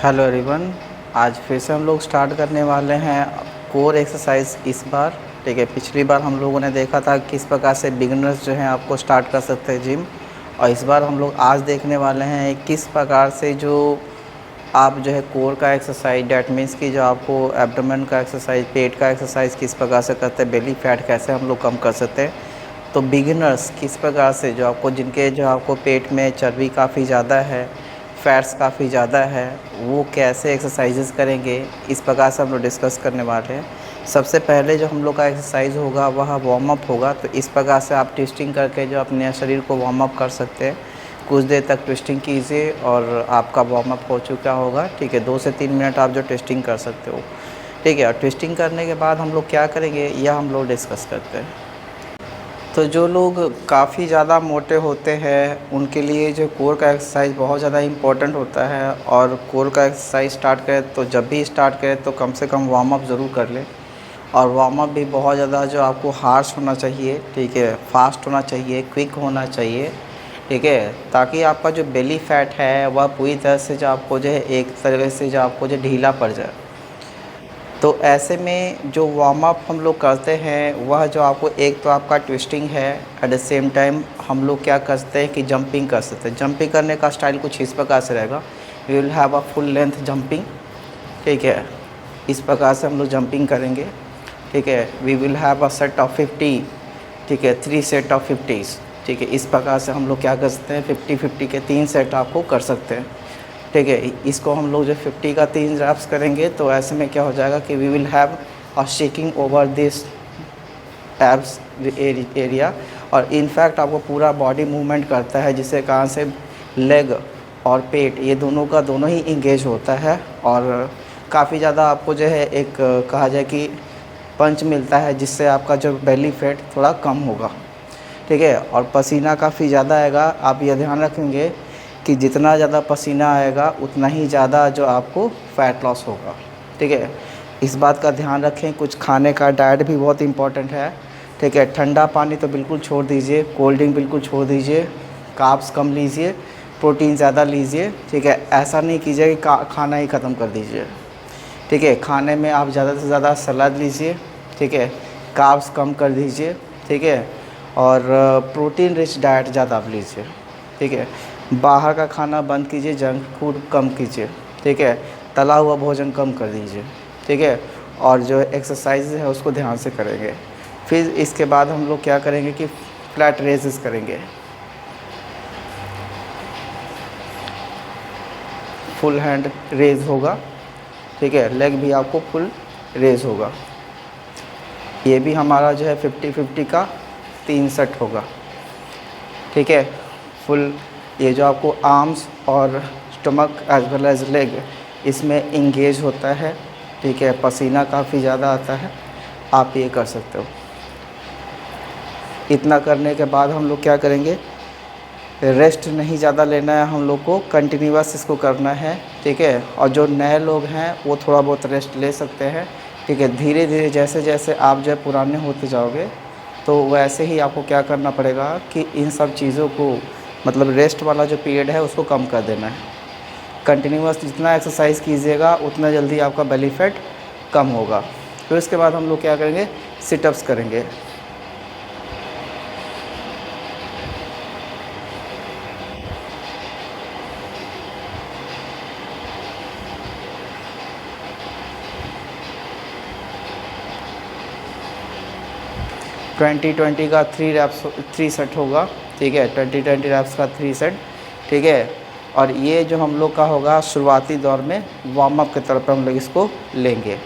Hello everyone. आज फिर से हम लोग स्टार्ट करने वाले हैं कोर एक्सरसाइज इस बार। ठीक है, पिछली बार हम लोगों ने देखा था किस प्रकार से बिगिनर्स जो हैं आपको स्टार्ट कर सकते हैं जिम, और इस बार हम लोग आज देखने वाले हैं किस प्रकार से जो आप जो है कोर का एक्सरसाइज, डैट मीन्स कि जो आपको एब्डोमेन का एक्सरसाइज, पेट का एक्सरसाइज किस प्रकार से करते हैं, बेली फैट कैसे हम लोग कम कर सकते हैं। तो बिगिनर्स किस प्रकार से जो आपको पेट में चर्बी काफ़ी ज़्यादा है, फैट्स काफ़ी ज़्यादा है, वो कैसे एक्सरसाइजेस करेंगे, इस प्रकार से हम लोग डिस्कस करने वाले हैं। सबसे पहले जो हम लोग का एक्सरसाइज होगा वह वार्म अप होगा। तो इस प्रकार से आप ट्विस्टिंग करके जो अपने शरीर को वार्म अप कर सकते हैं। कुछ देर तक ट्विस्टिंग कीजिए और आपका वार्म अप हो चुका होगा। ठीक है, 2 से 3 मिनट आप जो ट्विस्टिंग कर सकते हो। ठीक है, और ट्विस्टिंग करने के बाद हम लोग क्या करेंगे यह हम लोग डिस्कस करते हैं। तो जो लोग काफ़ी ज़्यादा मोटे होते हैं उनके लिए जो कोर का एक्सरसाइज बहुत ज़्यादा इम्पोर्टेंट होता है। और कोर का एक्सरसाइज स्टार्ट करें तो जब भी स्टार्ट करें तो कम से कम वार्म अप ज़रूर कर लें। और वार्म अप भी बहुत ज़्यादा जो आपको हार्श होना चाहिए, ठीक है, फास्ट होना चाहिए, क्विक होना चाहिए। ठीक है, ताकि आपका जो बेली फैट है वह पूरी तरह से जो आपको जो है एक तरह से जो आपको जो ढीला पड़ जाए। तो ऐसे में जो वार्म अप हम लोग करते हैं वह जो आपको, एक तो आपका ट्विस्टिंग है, एट द सेम टाइम हम लोग क्या करते हैं कि जंपिंग कर सकते हैं। जंपिंग करने का स्टाइल कुछ इस प्रकार से रहेगा, we will have a full length jumping. ठीक है, इस प्रकार से हम लोग जंपिंग करेंगे। ठीक है, we will have a set of 50। ठीक है, 3 सेट ऑफ 50s। ठीक है, इस प्रकार से हम लोग क्या कर सकते हैं, 50-50 के 3 सेट आपको कर सकते हैं। ठीक है, इसको हम लोग जो 50 का 3 रैप्स करेंगे तो ऐसे में क्या हो जाएगा कि we will have a shaking over this abs area. और इनफैक्ट आपको पूरा बॉडी मूवमेंट करता है, जिससे कारण से लेग और पेट ये दोनों का दोनों ही इंगेज होता है। और काफ़ी ज़्यादा आपको जो है एक कहा जाए कि पंच मिलता है, जिससे आपका जो बेली फैट थोड़ा कम होगा। ठीक है, और पसीना काफ़ी ज़्यादा आएगा। आप यह ध्यान रखेंगे कि जितना ज़्यादा पसीना आएगा उतना ही ज़्यादा जो आपको फ़ैट लॉस होगा। ठीक है, इस बात का ध्यान रखें। कुछ खाने का डाइट भी बहुत इम्पोर्टेंट है। ठीक है, ठंडा पानी तो बिल्कुल छोड़ दीजिए, कोल्ड ड्रिंक बिल्कुल छोड़ दीजिए, कार्ब्स कम लीजिए, प्रोटीन ज़्यादा लीजिए। ठीक है, ऐसा नहीं कीजिए कि खाना ही ख़त्म कर दीजिए। ठीक है, खाने में आप ज़्यादा से ज़्यादा सलाद लीजिए। ठीक है, कार्ब्स कम कर दीजिए। ठीक है, और प्रोटीन रिच डाइट ज़्यादा आप लीजिए। ठीक है, बाहर का खाना बंद कीजिए, जंक फूड कम कीजिए। ठीक है, तला हुआ भोजन कम कर दीजिए। ठीक है, और जो एक्सरसाइज है उसको ध्यान से करेंगे। फिर इसके बाद हम लोग क्या करेंगे कि फ्लैट रेजेस करेंगे। फुल हैंड रेज होगा। ठीक है, लेग भी आपको फुल रेज होगा। ये भी हमारा जो है 50-50 का 3 सेट होगा। ठीक है, फुल ये जो आपको आर्म्स और stomach as well as leg इसमें इंगेज होता है। ठीक है, पसीना काफ़ी ज़्यादा आता है, आप ये कर सकते हो। इतना करने के बाद हम लोग क्या करेंगे, रेस्ट नहीं ज़्यादा लेना है, हम लोग को कंटिन्यूअस इसको करना है। ठीक है, और जो नए लोग हैं वो थोड़ा बहुत रेस्ट ले सकते हैं। ठीक है, धीरे धीरे जैसे जैसे आप जो है पुराने होते जाओगे तो वैसे ही आपको क्या करना पड़ेगा कि इन सब चीज़ों को, मतलब रेस्ट वाला जो पीरियड है उसको कम कर देना है। कंटिन्यूअस जितना एक्सरसाइज कीजिएगा उतना जल्दी आपका बेली फैट कम होगा। फिर उसके बाद हम लोग क्या करेंगे, सिटअप्स करेंगे। ट्वेंटी ट्वेंटी का 3 सेट होगा। ठीक है, 20-20 रैप्स का 3 सेट। ठीक है, और ये जो हम लोग का होगा शुरुआती दौर में वार्म अप के तौर पर हम लोग इसको लेंगे।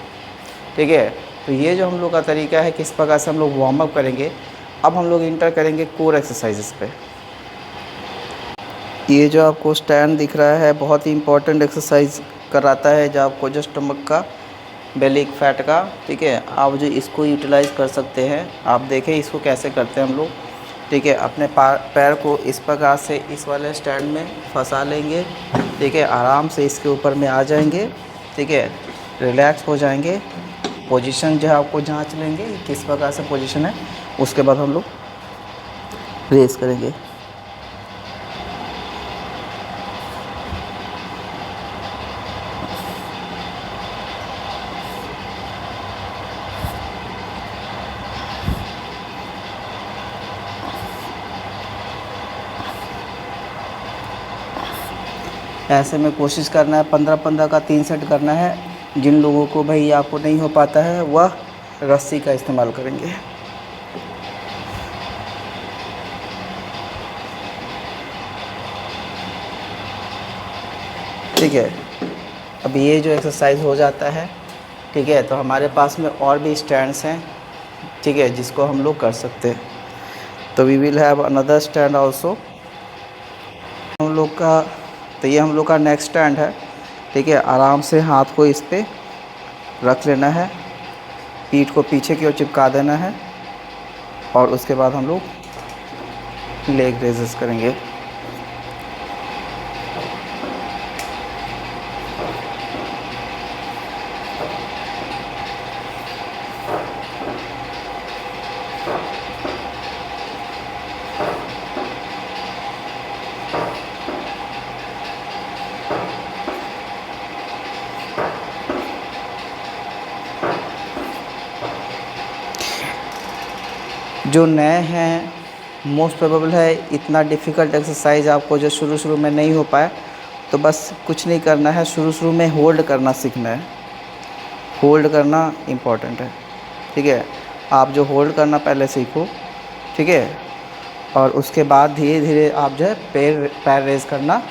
ठीक है, तो ये जो हम लोग का तरीका है किस प्रकार से हम लोग वार्म अप करेंगे। अब हम लोग इंटर करेंगे कोर एक्सरसाइजेस पे। ये जो आपको स्टैंड दिख रहा है बहुत ही इंपॉर्टेंट एक्सरसाइज कराता है, जो आपको जो स्टमक का, बेली फैट का। ठीक है, आप जो इसको यूटिलाइज़ कर सकते हैं। आप देखें इसको कैसे करते हैं हम लोग। ठीक है, अपने पैर को इस प्रकार से इस वाले स्टैंड में फंसा लेंगे। ठीक है, आराम से इसके ऊपर में आ जाएंगे। ठीक है, रिलैक्स हो जाएंगे। पोजीशन जो है आपको जांच लेंगे किस प्रकार से पोजीशन है, उसके बाद हम लोग रेस करेंगे। ऐसे में कोशिश करना है 15-15 का 3 सेट करना है। जिन लोगों को भाई आपको नहीं हो पाता है वह रस्सी का इस्तेमाल करेंगे। ठीक है, अब ये जो एक्सरसाइज हो जाता है, ठीक है, तो हमारे पास में और भी स्टैंड्स हैं, ठीक है, जिसको हम लोग कर सकते हैं। तो we will have another stand also. हम लोग का तो ये हम लोग का नेक्स्ट स्टैंड है। ठीक है, आराम से हाथ को इस पे रख लेना है, पीठ को पीछे की ओर चिपका देना है और उसके बाद हम लोग लेग रेजेस करेंगे। जो नए हैं, मोस्ट प्रोबेबल है इतना डिफ़िकल्ट एक्सरसाइज आपको जो शुरू में नहीं हो पाए, तो बस कुछ नहीं करना है, शुरू में होल्ड करना सीखना है। होल्ड करना इम्पॉर्टेंट है। ठीक है, आप जो होल्ड करना पहले सीखो। ठीक है, और उसके बाद धीरे धीरे आप जो है पैर रेज़ करना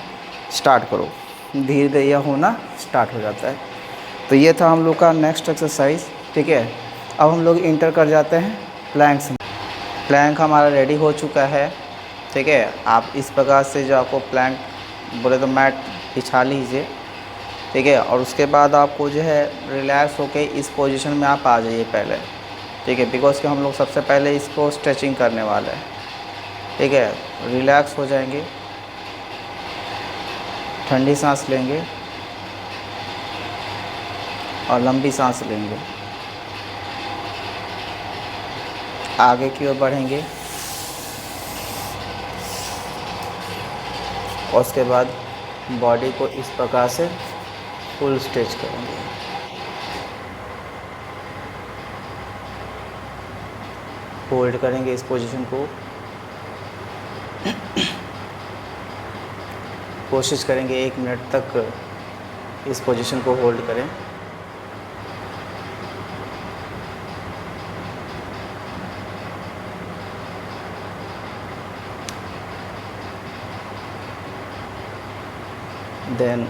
स्टार्ट करो, धीरे धीरे यह होना स्टार्ट हो जाता है। तो ये था हम लोग का नेक्स्ट एक्सरसाइज। ठीक है, अब हम लोग इंटर कर जाते हैं प्लैंक्स में। प्लैंक हमारा रेडी हो चुका है। ठीक है, आप इस प्रकार से जो आपको प्लैंक बोले तो मैट बिछा लीजिए। ठीक है, और उसके बाद आपको जो है रिलैक्स होके इस पोजीशन में आप आ जाइए पहले। ठीक है, बिकॉज कि हम लोग सबसे पहले इसको स्ट्रेचिंग करने वाले हैं। ठीक है, रिलैक्स हो जाएंगे, ठंडी सांस लेंगे और लंबी सांस लेंगे। आगे की ओर बढ़ेंगे और उसके बाद बॉडी को इस प्रकार से फुल स्ट्रेच करेंगे। होल्ड करेंगे इस पोजीशन को, कोशिश करेंगे 1 मिनट तक इस पोजीशन को होल्ड करें। Then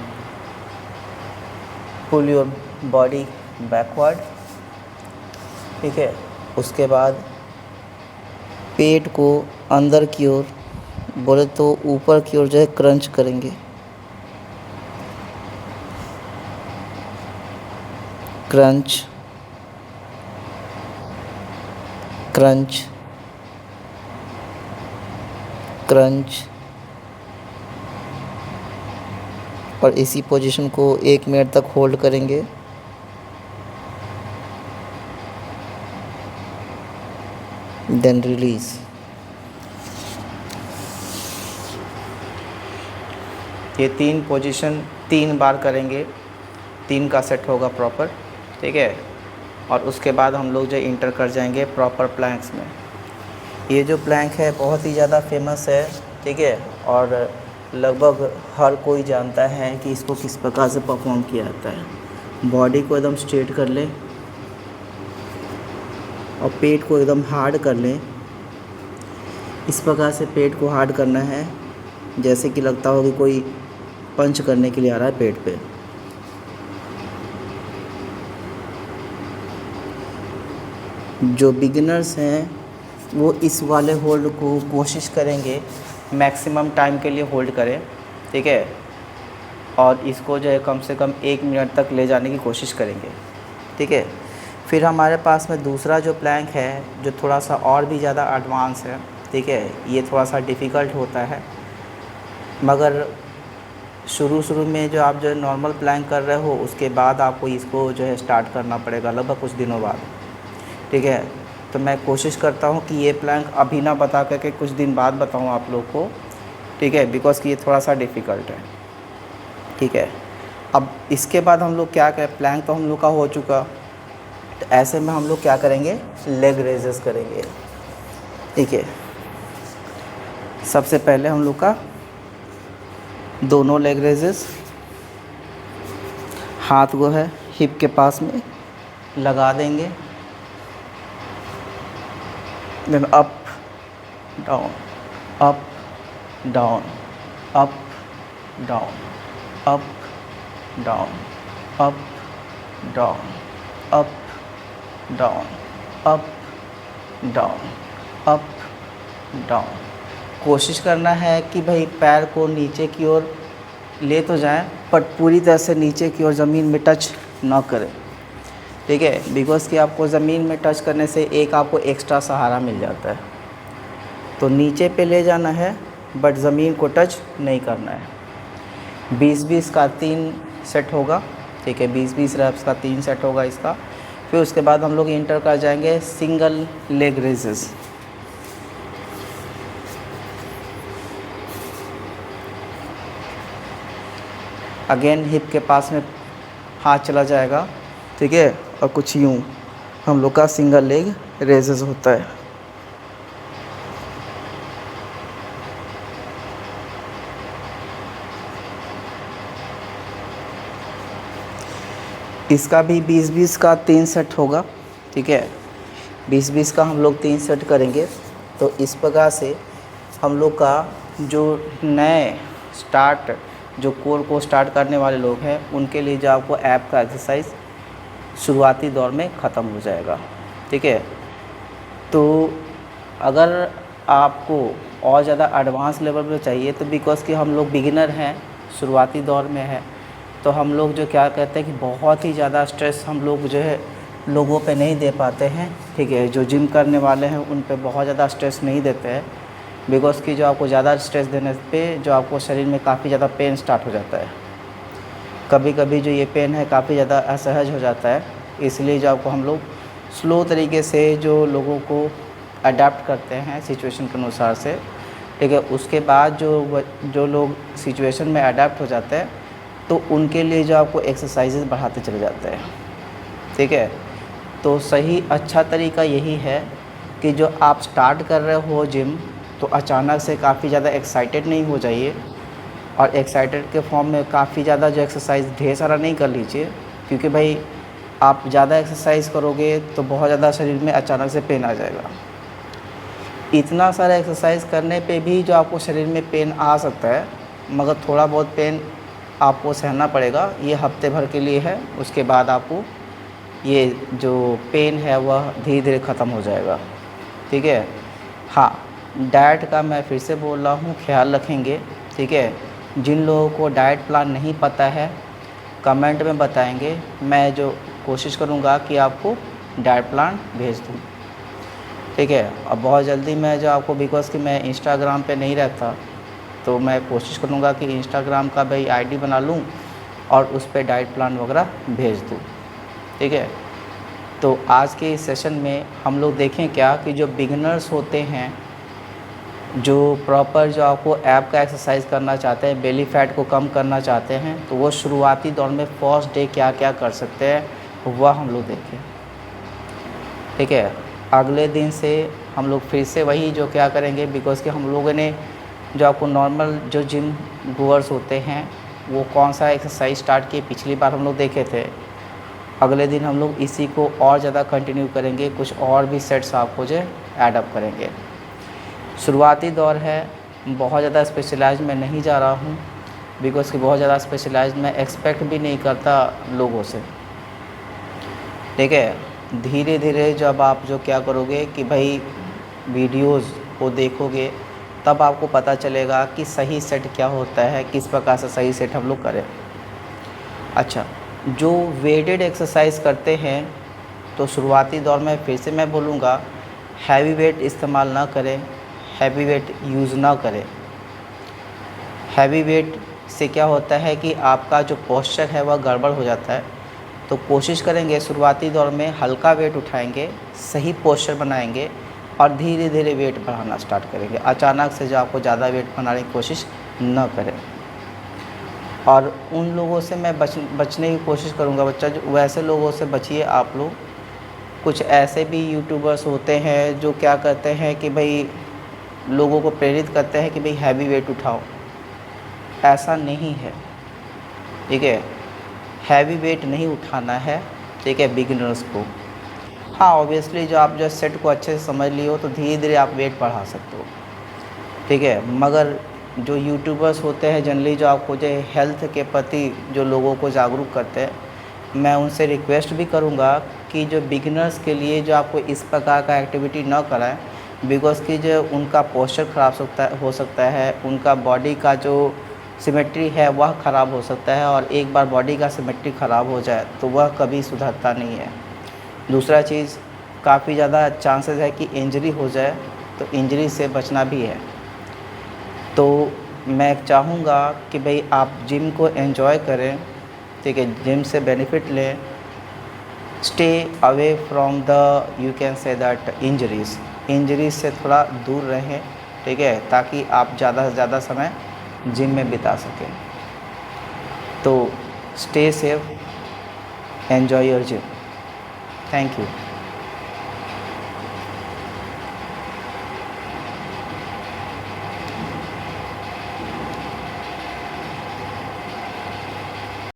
pull your body backward. ठीक है, उसके बाद पेट को अंदर की ओर बोले तो ऊपर की ओर जो है क्रंच करेंगे। क्रंच क्रंच क्रंच, और इसी पोजीशन को 1 मिनट तक होल्ड करेंगे। Then release. ये 3 पोजीशन 3 बार करेंगे, 3 का सेट होगा प्रॉपर। ठीक है, और उसके बाद हम लोग जो इंटर कर जाएंगे प्रॉपर प्लैंक्स में। ये जो प्लैंक है बहुत ही ज़्यादा फेमस है। ठीक है, और लगभग हर कोई जानता है कि इसको किस प्रकार से परफॉर्म किया जाता है। बॉडी को एकदम स्ट्रेट कर लें और पेट को एकदम हार्ड कर लें। इस प्रकार से पेट को हार्ड करना है जैसे कि लगता हो कि कोई पंच करने के लिए आ रहा है पेट पे। जो बिगिनर्स हैं वो इस वाले होल्ड को कोशिश करेंगे मैक्सिमम टाइम के लिए होल्ड करें। ठीक है, और इसको जो है कम से कम 1 मिनट तक ले जाने की कोशिश करेंगे। ठीक है, फिर हमारे पास में दूसरा जो प्लैंक है जो थोड़ा सा और भी ज़्यादा एडवांस है। ठीक है, ये थोड़ा सा डिफ़िकल्ट होता है, मगर शुरू में जो आप जो नॉर्मल प्लैंक कर रहे हो उसके बाद आपको इसको जो है स्टार्ट करना पड़ेगा लगभग कुछ दिनों बाद। ठीक है, तो मैं कोशिश करता हूँ कि ये प्लैंक अभी ना बता करके कुछ दिन बाद बताऊँ आप लोग को। ठीक है, बिकॉज़ कि ये थोड़ा सा डिफ़िकल्ट है। ठीक है, अब इसके बाद हम लोग क्या करें, प्लैंक तो हम लोग का हो चुका, तो ऐसे में हम लोग क्या करेंगे, लेग रेजेस करेंगे। ठीक है, सबसे पहले हम लोग का दोनों लेग रेजेस, हाथ को है हिप के पास में लगा देंगे, then up down, up down, up down, up down, up down, up down, up down, up down. कोशिश करना है कि भाई पैर को नीचे की ओर ले तो जाएं, बट पूरी तरह से नीचे की ओर ज़मीन में टच ना करें, ठीक है, बिकॉज़ कि आपको ज़मीन में टच करने से एक आपको एक्स्ट्रा सहारा मिल जाता है। तो नीचे पे ले जाना है बट ज़मीन को टच नहीं करना है। 20-20 का 3 सेट होगा, ठीक है, 20-20 रैप्स का 3 सेट होगा इसका। फिर उसके बाद हम लोग इंटर कर जाएंगे single leg raises. Again hip के पास में हाथ चला जाएगा, ठीक है, और कुछ यूँ हम लोग का सिंगल लेग रेजेस होता है। इसका भी 20-20 का 3 सेट होगा, ठीक है, 20-20 का हम लोग 3 सेट करेंगे। तो इस प्रकार से हम लोग का जो नए स्टार्ट जो कोर को स्टार्ट करने वाले लोग हैं उनके लिए जो आपको ऐप का एक्सरसाइज शुरुआती दौर में ख़त्म हो जाएगा, ठीक है। तो अगर आपको और ज़्यादा एडवांस लेवल पे चाहिए तो बिकॉज़ कि हम लोग बिगिनर हैं, शुरुआती दौर में है, तो हम लोग जो क्या कहते हैं कि बहुत ही ज़्यादा स्ट्रेस हम लोग जो है लोगों पे नहीं दे पाते हैं, ठीक है। जो जिम करने वाले हैं उन पे बहुत ज़्यादा स्ट्रेस नहीं देते हैं, बिकॉज़ कि जो आपको ज़्यादा स्ट्रेस देने पे जो आपको शरीर में काफ़ी ज़्यादा पेन स्टार्ट हो जाता है। कभी कभी जो ये पेन है काफ़ी ज़्यादा असहज हो जाता है, इसलिए जो आपको हम लोग स्लो तरीके से जो लोगों को अडेप्ट करते हैं सिचुएशन के अनुसार से, ठीक है। उसके बाद जो लोग सिचुएशन में अडेप्ट हो जाते हैं तो उनके लिए जो आपको एक्सरसाइजेज बढ़ाते चले जाते हैं, ठीक है। तो सही अच्छा तरीका यही है कि जो आप स्टार्ट कर रहे हो जिम, तो अचानक से काफ़ी ज़्यादा एक्साइटेड नहीं हो जाइए, और एक्साइटेड के फॉर्म में काफ़ी ज़्यादा जो एक्सरसाइज ढेर सारा नहीं कर लीजिए, क्योंकि भाई आप ज़्यादा एक्सरसाइज करोगे तो बहुत ज़्यादा शरीर में अचानक से पेन आ जाएगा। इतना सारा एक्सरसाइज करने पे भी जो आपको शरीर में पेन आ सकता है, मगर थोड़ा बहुत पेन आपको सहना पड़ेगा, ये हफ्ते भर के लिए है। उसके बाद आपको ये जो पेन है वह धीरे धीरे ख़त्म हो जाएगा, ठीक है। हाँ, डाइट का मैं फिर से बोल रहा हूँ, ख्याल रखेंगे, ठीक है। जिन लोगों को डाइट प्लान नहीं पता है कमेंट में बताएंगे, मैं जो कोशिश करूँगा कि आपको डाइट प्लान भेज दूँ, ठीक है। अब बहुत जल्दी मैं जो आपको, बिकॉज़ कि मैं इंस्टाग्राम पे नहीं रहता, तो मैं कोशिश करूँगा कि इंस्टाग्राम का भाई आईडी बना लूँ और उस पर डाइट प्लान वगैरह भेज दूँ, ठीक है। तो आज के इस सेशन में हम लोग देखें क्या कि जो बिगिनर्स होते हैं, जो प्रॉपर जो आपको ऐप का एक्सरसाइज करना चाहते हैं, बेली फैट को कम करना चाहते हैं, तो वो शुरुआती दौर में फर्स्ट डे क्या क्या कर सकते हैं वह हम लोग देखें, ठीक है। अगले दिन से हम लोग फिर से वही जो क्या करेंगे, बिकॉज़ कि हम लोगों ने जो आपको नॉर्मल जो जिम गोअर्स होते हैं वो कौन सा एक्सरसाइज स्टार्ट किए पिछली बार हम लोग देखे थे, अगले दिन हम लोग इसी को और ज़्यादा कंटिन्यू करेंगे, कुछ और भी सेट्स आपको जो ऐड अप करेंगे। शुरुआती दौर है, बहुत ज़्यादा स्पेशलाइज मैं नहीं जा रहा हूँ, बिकॉज़ कि बहुत ज़्यादा स्पेशलाइज मैं एक्सपेक्ट भी नहीं करता लोगों से, ठीक है। धीरे धीरे जब आप जो क्या करोगे कि भाई वीडियोज़ को देखोगे तब आपको पता चलेगा कि सही सेट क्या होता है, किस प्रकार से सही सेट हम लोग करें। अच्छा, जो वेटेड एक्सरसाइज करते हैं तो शुरुआती दौर में फिर से मैं बोलूँगा हैवी वेट इस्तेमाल ना करें, हैवी वेट यूज़ ना करें। हैवी वेट से क्या होता है कि आपका जो पोस्चर है वह गड़बड़ हो जाता है। तो कोशिश करेंगे शुरुआती दौर में हल्का वेट उठाएंगे, सही पोस्चर बनाएंगे और धीरे धीरे वेट बढ़ाना स्टार्ट करेंगे। अचानक से जो आपको ज़्यादा वेट बनाने की कोशिश न करें। और उन लोगों से मैं बचने की कोशिश करूँगा बच्चा, जो वैसे लोगों से बचिए आप लोग। कुछ ऐसे भी यूट्यूबर्स होते हैं जो क्या करते हैं कि भाई लोगों को प्रेरित करते हैं कि भाई हैवी वेट उठाओ, ऐसा नहीं है, ठीक है। हैवी वेट नहीं उठाना है, ठीक है, बिगिनर्स को। हाँ, ऑब्वियसली जो आप जो सेट को अच्छे से समझ लिए हो तो धीरे धीरे आप वेट बढ़ा सकते हो, ठीक है। मगर जो यूट्यूबर्स होते हैं जनरली, जो आपको जो हेल्थ के प्रति जो लोगों को जागरूक करते हैं, मैं उनसे रिक्वेस्ट भी करूंगा कि जो बिगिनर्स के लिए जो आपको इस प्रकार का एक्टिविटी ना कराएं, बिकॉज़ कि जो उनका पोस्चर ख़राब हो सकता है, उनका बॉडी का जो सिमेट्री है वह ख़राब हो सकता है, और एक बार बॉडी का सिमेट्री ख़राब हो जाए तो वह कभी सुधरता नहीं है। दूसरा चीज़, काफ़ी ज़्यादा चांसेस है कि इंजरी हो जाए, तो इंजरी से बचना भी है। तो मैं चाहूँगा कि भाई आप जिम को एंजॉय करें, ठीक है, जिम से बेनिफिट लें, stay away from the, you can say that, injuries से थोड़ा दूर रहें, ठीक है, ताकि आप ज़्यादा से ज़्यादा समय जिम में बिता सकें। तो stay safe, enjoy your gym. Thank you.